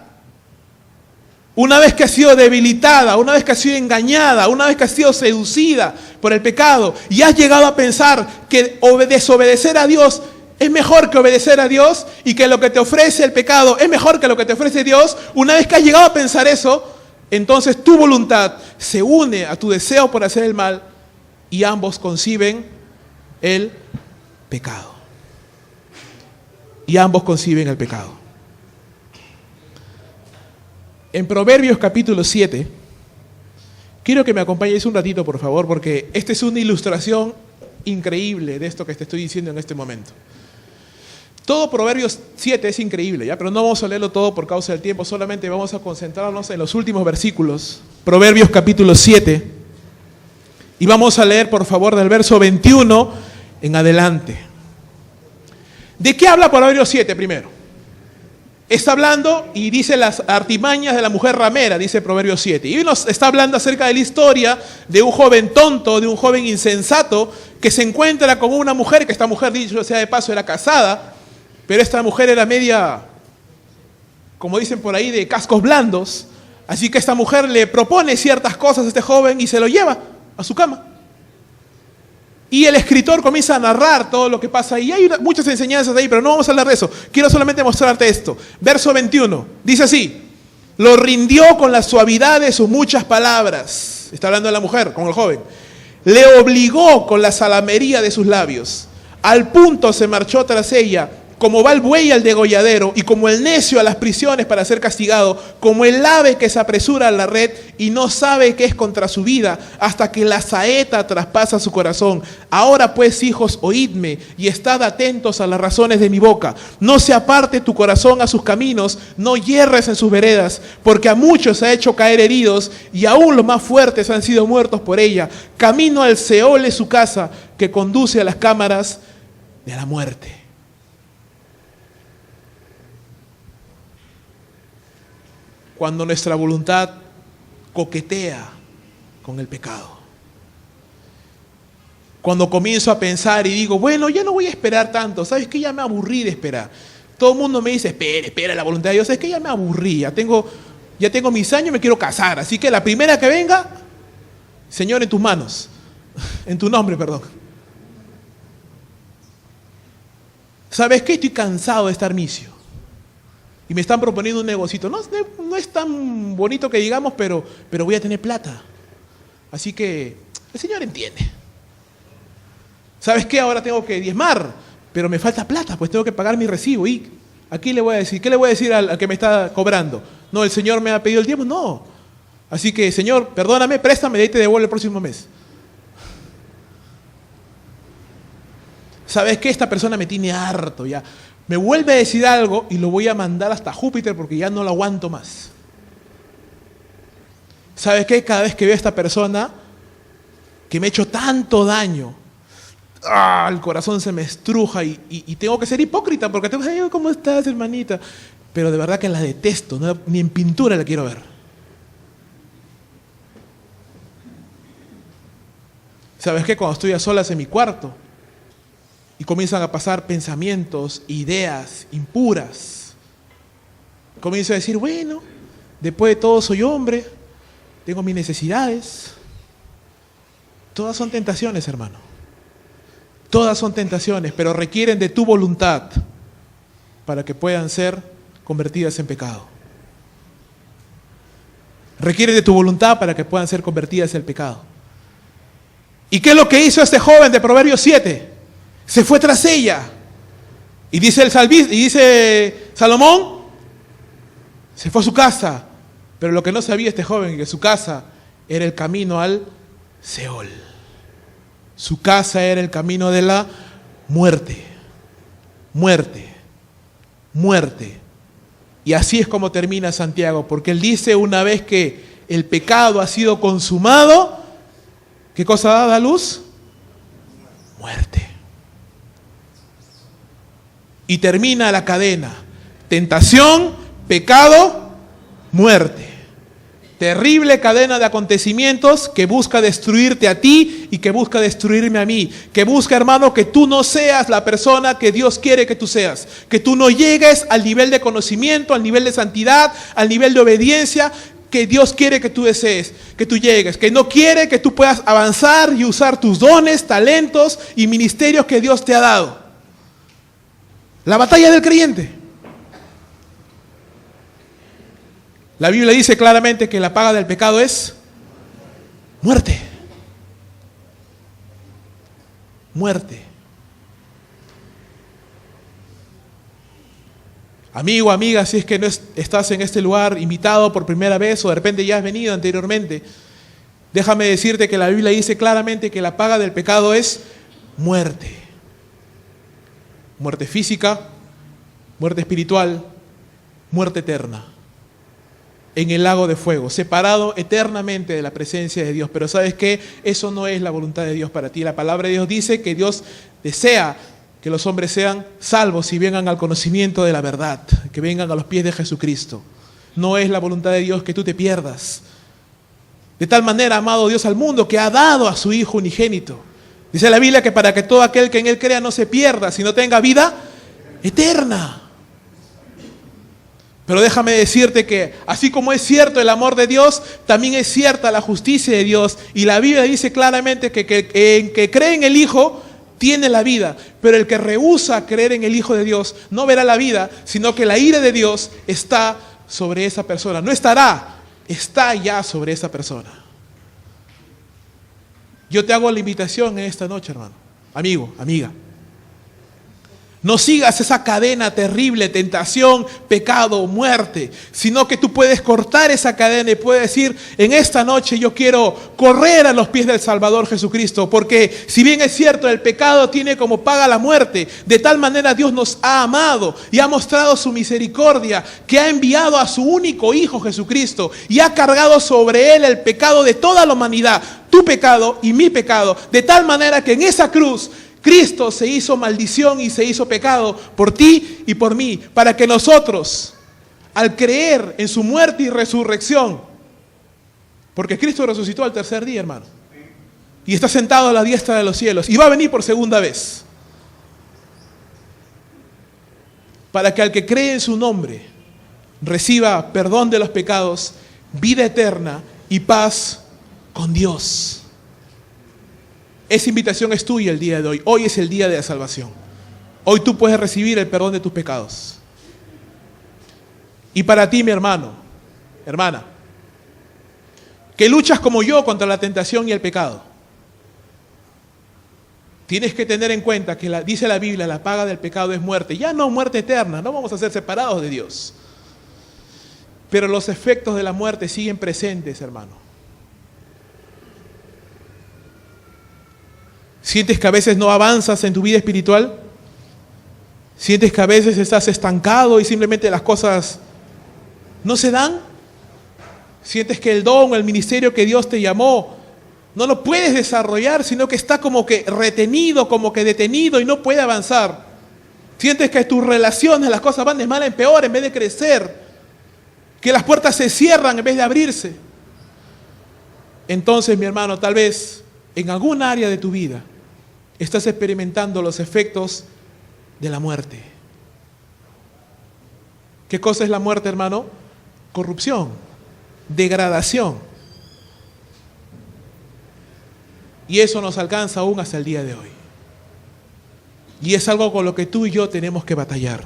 una vez que ha sido debilitada, una vez que ha sido engañada, una vez que ha sido seducida por el pecado y has llegado a pensar que desobedecer a Dios es mejor que obedecer a Dios y que lo que te ofrece el pecado es mejor que lo que te ofrece Dios, una vez que has llegado a pensar eso, entonces tu voluntad se une a tu deseo por hacer el mal y ambos conciben el pecado. Y ambos conciben el pecado. En Proverbios capítulo 7, quiero que me acompañes un ratito, por favor, porque esta es una ilustración increíble de esto que te estoy diciendo en este momento. Todo Proverbios 7 es increíble, ¿ya? Pero no vamos a leerlo todo por causa del tiempo, solamente vamos a concentrarnos en los últimos versículos. Proverbios capítulo 7. Y vamos a leer, por favor, del verso 21 en adelante. ¿De qué habla Proverbios 7 primero? Está hablando y dice las artimañas de la mujer ramera, dice Proverbios 7. Y nos está hablando acerca de la historia de un joven tonto, de un joven insensato, que se encuentra con una mujer, que esta mujer, dicho sea de paso, era casada, pero esta mujer era media, como dicen por ahí, de cascos blandos. Así que esta mujer le propone ciertas cosas a este joven y se lo lleva a su cama. Y el escritor comienza a narrar todo lo que pasa ahí. Hay muchas enseñanzas ahí, pero no vamos a hablar de eso. Quiero solamente mostrarte esto. Verso 21. Dice así: lo rindió con la suavidad de sus muchas palabras. Está hablando de la mujer, con el joven. Le obligó con la salamería de sus labios. Al punto se marchó tras ella, como va el buey al degolladero y como el necio a las prisiones para ser castigado, como el ave que se apresura a la red y no sabe qué es contra su vida, hasta que la saeta traspasa su corazón. Ahora pues, hijos, oídme y estad atentos a las razones de mi boca. No se aparte tu corazón a sus caminos, no yerres en sus veredas, porque a muchos ha hecho caer heridos y aún los más fuertes han sido muertos por ella. Camino al Seol es su casa, que conduce a las cámaras de la muerte. Cuando nuestra voluntad coquetea con el pecado. Cuando comienzo a pensar y digo, bueno, ya no voy a esperar tanto, ¿sabes qué? Ya me aburrí de esperar. Todo el mundo me dice, espera la voluntad de Dios. Es que ya me aburrí, ya tengo mis años y me quiero casar. Así que la primera que venga, Señor, en tus manos. En tu nombre, perdón. ¿Sabes qué? Estoy cansado de estar misio. y me están proponiendo un negocito. No es tan bonito que digamos, pero voy a tener plata. Así que el Señor entiende. ¿Sabes qué? Ahora tengo que diezmar, pero me falta plata, pues tengo que pagar mi recibo. ¿Y aquí le voy a decir? ¿Qué le voy a decir al que me está cobrando? No, el Señor me ha pedido el diezmo. No. Así que, Señor, perdóname, préstame, de ahí te devuelvo el próximo mes. ¿Sabes qué? Esta persona me tiene harto ya. Me vuelve a decir algo y lo voy a mandar hasta Júpiter porque ya no lo aguanto más. ¿Sabes qué? Cada vez que veo a esta persona que me ha hecho tanto daño, el corazón se me estruja y tengo que ser hipócrita porque tengo que decir, ¿cómo estás, hermanita? Pero de verdad que la detesto, ni en pintura la quiero ver. ¿Sabes qué? Cuando estoy a solas en mi cuarto y comienzan a pasar pensamientos, ideas impuras, comienzo a decir, bueno, después de todo soy hombre, tengo mis necesidades. Todas son tentaciones, hermano. Todas son tentaciones, pero requieren de tu voluntad para que puedan ser convertidas en pecado. Requieren de tu voluntad para que puedan ser convertidas en pecado. ¿Y qué es lo que hizo este joven de Proverbios 7? Se fue tras ella. Y dice Salomón, se fue a su casa. Pero lo que no sabía este joven es que su casa era el camino al Seol. Su casa era el camino de la muerte. Muerte. Muerte. Y así es como termina Santiago, porque él dice, una vez que el pecado ha sido consumado, ¿qué cosa da a luz? Muerte. Y termina la cadena. Tentación, pecado, muerte. Terrible cadena de acontecimientos que busca destruirte a ti y que busca destruirme a mí. Que busca, hermano, que tú no seas la persona que Dios quiere que tú seas. Que tú no llegues al nivel de conocimiento, al nivel de santidad, al nivel de obediencia que Dios quiere que tú desees, que tú llegues. Que no quiere que tú puedas avanzar y usar tus dones, talentos y ministerios que Dios te ha dado. La batalla del creyente. La Biblia dice claramente que la paga del pecado es muerte. Muerte. Amigo, amiga, si es que no estás en este lugar invitado por primera vez o de repente ya has venido anteriormente, déjame decirte que la Biblia dice claramente que la paga del pecado es muerte. Muerte física, muerte espiritual, muerte eterna. En el lago de fuego, separado eternamente de la presencia de Dios. Pero ¿sabes qué? Eso no es la voluntad de Dios para ti. La palabra de Dios dice que Dios desea que los hombres sean salvos y vengan al conocimiento de la verdad, que vengan a los pies de Jesucristo. No es la voluntad de Dios que tú te pierdas. De tal manera ha amado Dios al mundo que ha dado a su Hijo unigénito. Dice la Biblia que para que todo aquel que en Él crea no se pierda, sino tenga vida eterna. Pero déjame decirte que así como es cierto el amor de Dios, también es cierta la justicia de Dios. Y la Biblia dice claramente que el que cree en el Hijo tiene la vida. Pero el que rehúsa creer en el Hijo de Dios no verá la vida, sino que la ira de Dios está sobre esa persona. No estará, está ya sobre esa persona. Yo te hago la invitación en esta noche, hermano, amigo, amiga. No sigas esa cadena terrible, tentación, pecado, muerte, sino que tú puedes cortar esa cadena y puedes decir, en esta noche yo quiero correr a los pies del Salvador Jesucristo, porque si bien es cierto, el pecado tiene como paga la muerte, de tal manera Dios nos ha amado y ha mostrado su misericordia, que ha enviado a su único Hijo Jesucristo y ha cargado sobre Él el pecado de toda la humanidad, tu pecado y mi pecado, de tal manera que en esa cruz Cristo se hizo maldición y se hizo pecado por ti y por mí, para que nosotros, al creer en su muerte y resurrección, porque Cristo resucitó al tercer día, hermano, y está sentado a la diestra de los cielos, y va a venir por segunda vez, para que al que cree en su nombre reciba perdón de los pecados, vida eterna y paz con Dios. Esa invitación es tuya el día de hoy. Hoy es el día de la salvación. Hoy tú puedes recibir el perdón de tus pecados. Y para ti, mi hermano, hermana, que luchas como yo contra la tentación y el pecado, tienes que tener en cuenta que dice la Biblia, la paga del pecado es muerte. Ya no muerte eterna, no vamos a ser separados de Dios. Pero los efectos de la muerte siguen presentes, hermano. ¿Sientes que a veces no avanzas en tu vida espiritual? ¿Sientes que a veces estás estancado y simplemente las cosas no se dan? ¿Sientes que el don o el ministerio que Dios te llamó no lo puedes desarrollar, sino que está como que retenido, como que detenido y no puede avanzar? ¿Sientes que tus relaciones, las cosas van de mal en peor en vez de crecer? ¿Que las puertas se cierran en vez de abrirse? Entonces, mi hermano, tal vez en algún área de tu vida estás experimentando los efectos de la muerte. ¿Qué cosa es la muerte, hermano? Corrupción, degradación. Y eso nos alcanza aún hasta el día de hoy. Y es algo con lo que tú y yo tenemos que batallar.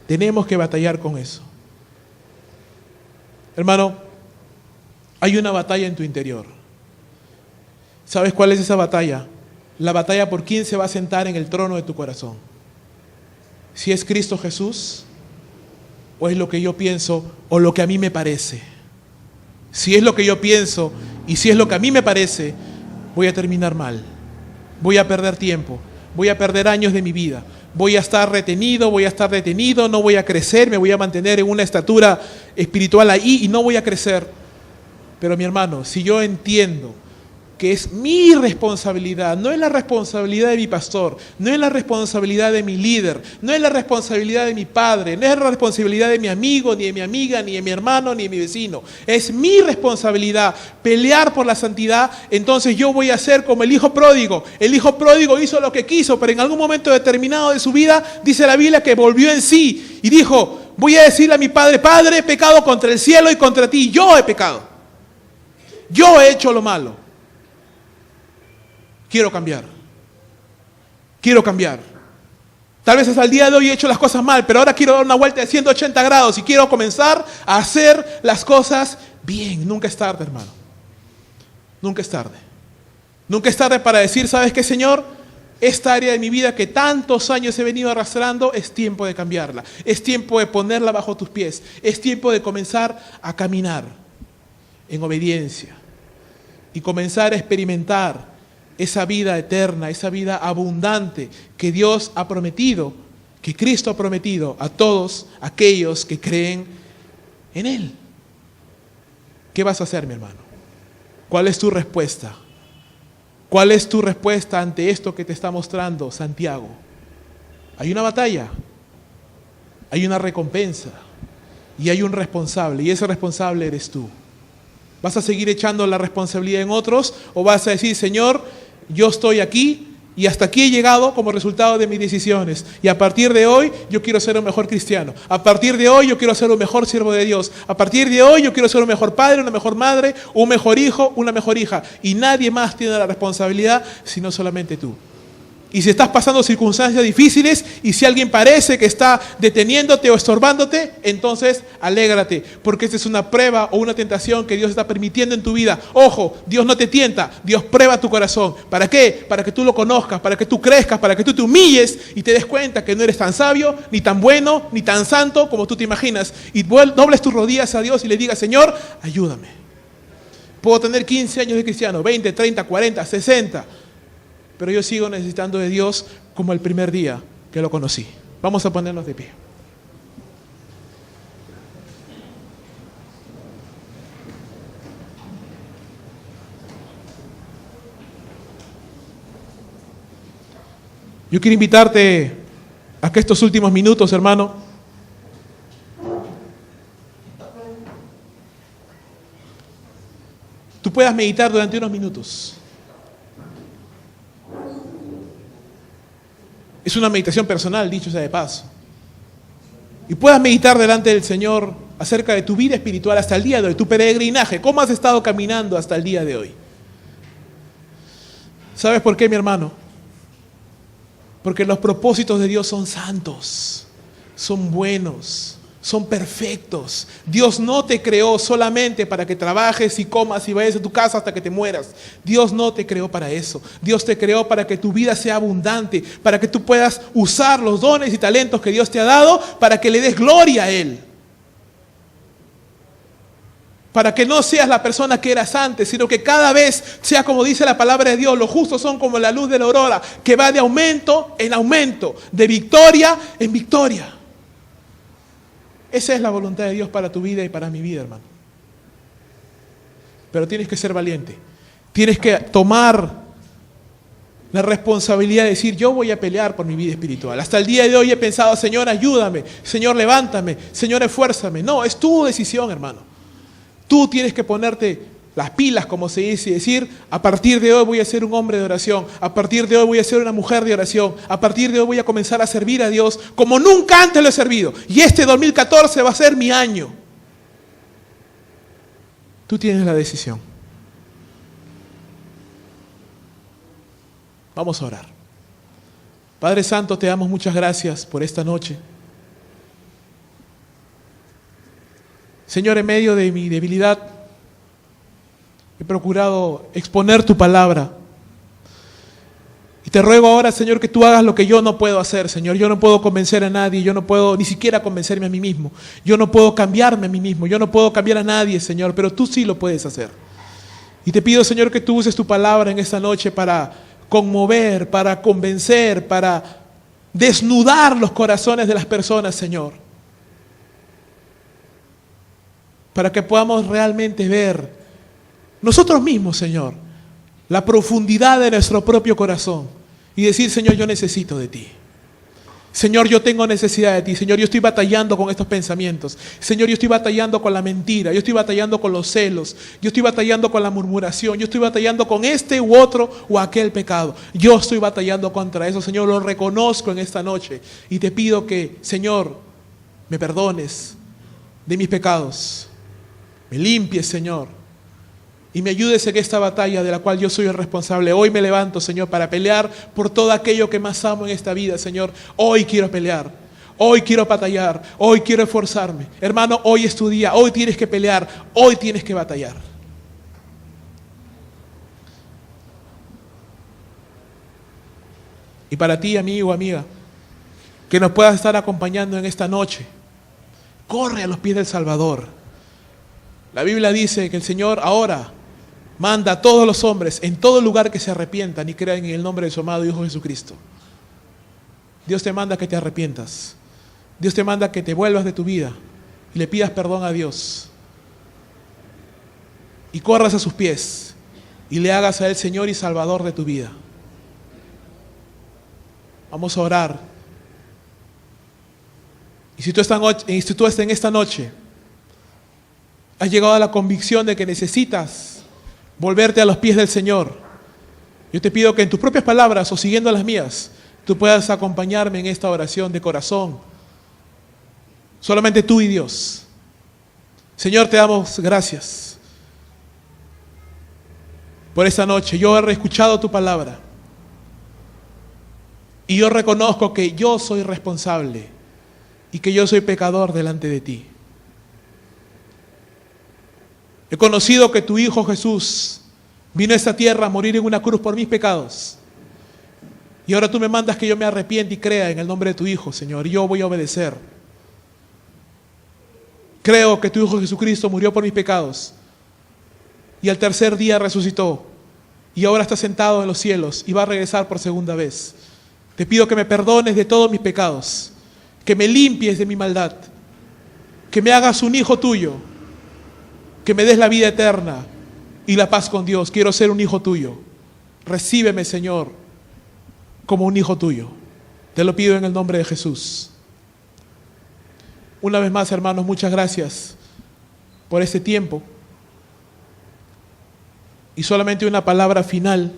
Tenemos que batallar con eso. Hermano, hay una batalla en tu interior. ¿Sabes cuál es esa batalla? La batalla por quién se va a sentar en el trono de tu corazón. Si es Cristo Jesús, o es lo que yo pienso, o lo que a mí me parece. Si es lo que yo pienso, y si es lo que a mí me parece, voy a terminar mal. Voy a perder tiempo, voy a perder años de mi vida. Voy a estar retenido, no voy a crecer, me voy a mantener en una estatura espiritual ahí y no voy a crecer. Pero mi hermano, si yo entiendo que es mi responsabilidad, no es la responsabilidad de mi pastor, no es la responsabilidad de mi líder, no es la responsabilidad de mi padre, no es la responsabilidad de mi amigo, ni de mi amiga, ni de mi hermano, ni de mi vecino. Es mi responsabilidad pelear por la santidad. Entonces yo voy a ser como el hijo pródigo. El hijo pródigo hizo lo que quiso, pero en algún momento determinado de su vida, dice la Biblia que volvió en sí y dijo: voy a decirle a mi padre: Padre, he pecado contra el cielo y contra ti. Yo he pecado. Yo he hecho lo malo. Quiero cambiar. Quiero cambiar. Tal vez hasta el día de hoy he hecho las cosas mal, pero ahora quiero dar una vuelta de 180 grados y quiero comenzar a hacer las cosas bien. Nunca es tarde, hermano. Nunca es tarde. Nunca es tarde para decir: ¿sabes qué, Señor? Esta área de mi vida que tantos años he venido arrastrando, es tiempo de cambiarla. Es tiempo de ponerla bajo tus pies. Es tiempo de comenzar a caminar en obediencia y comenzar a experimentar esa vida eterna, esa vida abundante que Dios ha prometido, que Cristo ha prometido a todos aquellos que creen en Él. ¿Qué vas a hacer, mi hermano? ¿Cuál es tu respuesta? ¿Cuál es tu respuesta ante esto que te está mostrando Santiago? Hay una batalla, hay una recompensa y hay un responsable, y ese responsable eres tú. ¿Vas a seguir echando la responsabilidad en otros o vas a decir: Señor, yo estoy aquí y hasta aquí he llegado como resultado de mis decisiones, y a partir de hoy yo quiero ser un mejor cristiano, a partir de hoy yo quiero ser un mejor siervo de Dios, a partir de hoy yo quiero ser un mejor padre, una mejor madre, un mejor hijo, una mejor hija, y nadie más tiene la responsabilidad sino solamente tú? Y si estás pasando circunstancias difíciles y si alguien parece que está deteniéndote o estorbándote, entonces alégrate, porque esta es una prueba o una tentación que Dios está permitiendo en tu vida. Ojo, Dios no te tienta, Dios prueba tu corazón. ¿Para qué? Para que tú lo conozcas, para que tú crezcas, para que tú te humilles y te des cuenta que no eres tan sabio, ni tan bueno, ni tan santo como tú te imaginas. Y dobles tus rodillas a Dios y le digas: Señor, ayúdame. Puedo tener 15 años de cristiano, 20, 30, 40, 60... pero yo sigo necesitando de Dios como el primer día que lo conocí. Vamos a ponernos de pie. Yo quiero invitarte a que estos últimos minutos, hermano, tú puedas meditar durante unos minutos. Es una meditación personal, dicho sea de paso. Y puedas meditar delante del Señor acerca de tu vida espiritual hasta el día de hoy, tu peregrinaje, cómo has estado caminando hasta el día de hoy. ¿Sabes por qué, mi hermano? Porque los propósitos de Dios son santos, son buenos, son perfectos. Dios no te creó solamente para que trabajes y comas y vayas a tu casa hasta que te mueras. Dios no te creó para eso. Dios te creó para que tu vida sea abundante, para que tú puedas usar los dones y talentos que Dios te ha dado para que le des gloria a Él. Para que no seas la persona que eras antes, sino que cada vez sea como dice la palabra de Dios. Los justos son como la luz de la aurora, que va de aumento en aumento, de victoria en victoria. Esa es la voluntad de Dios para tu vida y para mi vida, hermano. Pero tienes que ser valiente. Tienes que tomar la responsabilidad de decir, yo voy a pelear por mi vida espiritual. Hasta el día de hoy he pensado, Señor, ayúdame. Señor, levántame. Señor, esfuérzame. No, es tu decisión, hermano. Tú tienes que ponerte las pilas, como se dice, y decir, a partir de hoy voy a ser un hombre de oración, a partir de hoy voy a ser una mujer de oración, a partir de hoy voy a comenzar a servir a Dios como nunca antes lo he servido. Y este 2014 va a ser mi año. Tú tienes la decisión. Vamos a orar. Padre Santo, te damos muchas gracias por esta noche. Señor, en medio de mi debilidad, he procurado exponer tu palabra. Y te ruego ahora, Señor, que tú hagas lo que yo no puedo hacer, Señor. Yo no puedo convencer a nadie, yo no puedo ni siquiera convencerme a mí mismo. Yo no puedo cambiarme a mí mismo, yo no puedo cambiar a nadie, Señor, pero tú sí lo puedes hacer. Y te pido, Señor, que tú uses tu palabra en esta noche para conmover, para convencer, para desnudar los corazones de las personas, Señor. Para que podamos realmente ver nosotros mismos, Señor, la profundidad de nuestro propio corazón y decir, Señor, yo necesito de ti. Señor, yo tengo necesidad de ti. Señor, yo estoy batallando con estos pensamientos. Señor, yo estoy batallando con la mentira. Yo estoy batallando con los celos. Yo estoy batallando con la murmuración. Yo estoy batallando con este u otro o aquel pecado. Yo estoy batallando contra eso. Señor, lo reconozco en esta noche y te pido que, Señor, me perdones de mis pecados. Me limpies, Señor, y me ayudes en esta batalla de la cual yo soy el responsable. Hoy me levanto, Señor, para pelear por todo aquello que más amo en esta vida, Señor. Hoy quiero pelear, hoy quiero batallar, hoy quiero esforzarme. Hermano, hoy es tu día, hoy tienes que pelear, hoy tienes que batallar. Y para ti, amigo, amiga, que nos puedas estar acompañando en esta noche, corre a los pies del Salvador. La Biblia dice que el Señor ahora manda a todos los hombres en todo lugar que se arrepientan y crean en el nombre de su amado Hijo Jesucristo. Dios te manda que te arrepientas. Dios te manda que te vuelvas de tu vida y le pidas perdón a Dios. Y corras a sus pies y le hagas a Él Señor y Salvador de tu vida. Vamos a orar. Y si tú en esta noche has llegado a la convicción de que necesitas volverte a los pies del Señor, yo te pido que en tus propias palabras o siguiendo las mías, tú puedas acompañarme en esta oración de corazón. Solamente tú y Dios. Señor, te damos gracias por esta noche. Yo he escuchado tu palabra y yo reconozco que yo soy responsable y que yo soy pecador delante de ti. He conocido que tu Hijo Jesús vino a esta tierra a morir en una cruz por mis pecados. Y ahora tú me mandas que yo me arrepienta y crea en el nombre de tu Hijo, Señor. Y yo voy a obedecer. Creo que tu Hijo Jesucristo murió por mis pecados. Y al tercer día resucitó. Y ahora está sentado en los cielos y va a regresar por segunda vez. Te pido que me perdones de todos mis pecados. Que me limpies de mi maldad. Que me hagas un hijo tuyo. Que me des la vida eterna y la paz con Dios. Quiero ser un hijo tuyo. Recíbeme, Señor, como un hijo tuyo. Te lo pido en el nombre de Jesús. Una vez más, hermanos, muchas gracias por este tiempo. Y solamente una palabra final.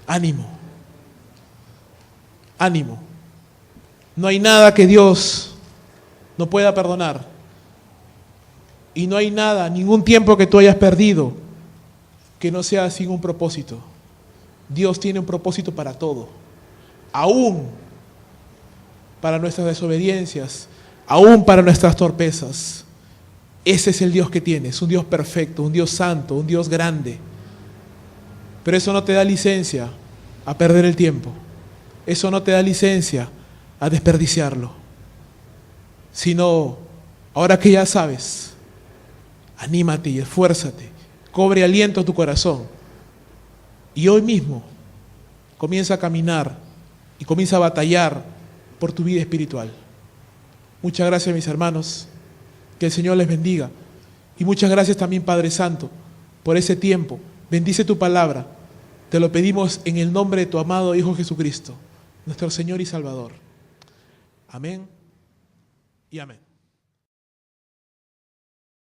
Ánimo. Ánimo. No hay nada que Dios no pueda perdonar. Y no hay nada, ningún tiempo que tú hayas perdido que no sea sin un propósito. Dios tiene un propósito para todo. Aún para nuestras desobediencias, aún para nuestras torpezas. Ese es el Dios que tienes, un Dios perfecto, un Dios santo, un Dios grande. Pero eso no te da licencia a perder el tiempo. Eso no te da licencia a desperdiciarlo. Sino, ahora que ya sabes, anímate y esfuérzate, cobre aliento a tu corazón. Y hoy mismo comienza a caminar y comienza a batallar por tu vida espiritual. Muchas gracias, mis hermanos. Que el Señor les bendiga. Y muchas gracias también, Padre Santo, por ese tiempo. Bendice tu palabra. Te lo pedimos en el nombre de tu amado Hijo Jesucristo, nuestro Señor y Salvador. Amén y amén.